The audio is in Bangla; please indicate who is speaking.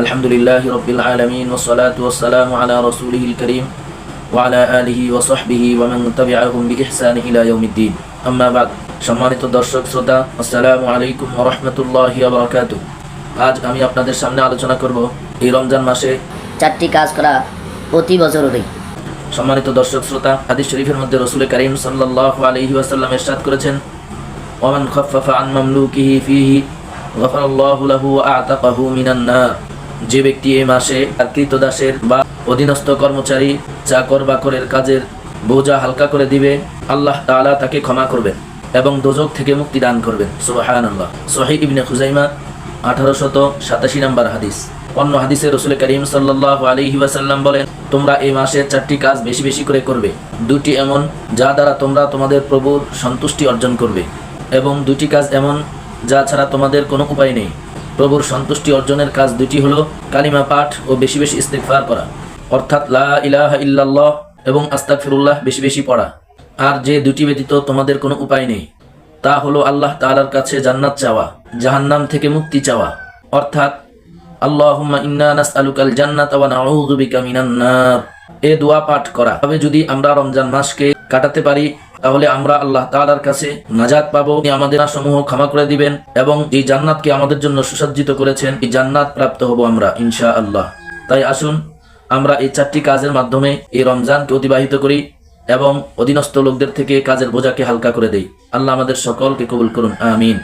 Speaker 1: আলহামদুলিল্লাহি রাব্বিল আলামিন ওয়াসসালাতু ওয়াসসালামু আলা রাসূলিহিল কারীম ওয়া আলা আলিহি ওয়া সাহবিহি ওয়া মান তাবি'আহুম বিইহসানি ইলা ইয়াউমিদ্দিন। আম্মা বাদ। সম্মানিত দর্শক শ্রোতা, আসসালামু আলাইকুম ওয়া রাহমাতুল্লাহি ওয়া বারাকাতুহু। আজ আমি আপনাদের সামনে আলোচনা করব এই রমজান মাসে
Speaker 2: 4টি কাজ করা অতি জরুরি।
Speaker 1: সম্মানিত দর্শক শ্রোতা, হাদিস শরীফের মধ্যে রাসূল কারীম সাল্লাল্লাহু আলাইহি ওয়াসাল্লাম ইরশাদ করেছেন, ওয়া মান খাফফাফা আন মামলুকিহি ফিহি গফারাল্লাহু লাহু ওয়া আ'তাকাহু মিনান নার। যে ব্যক্তি এই মাসে তার কৃতদাসের বা অধীনস্থ কর্মচারী চাকর বাকরের কাজের বোঝা হালকা করে দিবে, আল্লাহ তাআলা তাকে ক্ষমা করবেন এবং দোজখ থেকে মুক্তি দান করবেন। সুবহানাল্লাহ। সহিহ ইবনে খুজাইমা 1887 নম্বর হাদিস। অন্য হাদিসে রাসূল কারীম সাল্লাল্লাহু আলাইহি ওয়াসাল্লাম বলেন, তোমরা এই মাসে 4টি কাজ বেশি বেশি করে করবে। 2টি এমন যা দ্বারা তোমরা তোমাদের প্রভুর সন্তুষ্টি অর্জন করবে, এবং 2টি কাজ এমন যা ছাড়া তোমাদের কোনো উপায় নেই। প্রভুর সন্তুষ্টি অর্জনের কাজ 2টি হলো কালিমা পাঠ ও বেশি বেশি ইস্তিগফার করা, অর্থাৎ লা ইলাহা ইল্লাল্লাহ এবং আস্তাগফিরুল্লাহ বেশি বেশি পড়া। আর যে 2টি ব্যতীত তোমাদের কোনো উপায় নেই তা হলো আল্লাহ তাআলার কাছে জান্নাত চাওয়া, জাহান্নাম থেকে মুক্তি চাওয়া, অর্থাৎ আল্লাহুম্মা ইন্না নাসআলুকাল জান্নাতা ওয়া নাউযু বিকা মিনান নার। এই দোয়া পাঠ করা। তবে যদি আমরা রমজান মাসকে কাটাতে পারি তাহলে আমরা আল্লাহ তাআলার কাছে নাজাত পাবো। তিনি আমাদের সমূহ ক্ষমা করে দিবেন এবং এই জান্নাতকে আমাদের জন্য সুসজ্জিত করেছেন, এই জান্নাত প্রাপ্ত হব আমরা ইনশাআল্লাহ। তাই আসুন আমরা এই 4টি কাজের মাধ্যমে এই রমজানকে অতিবাহিত করি এবং অধীনস্থ লোকদের থেকে কাজের বোঝাকে হালকা করে দেই। আল্লাহ আমাদের সকলকে কবুল করুন, আমিন।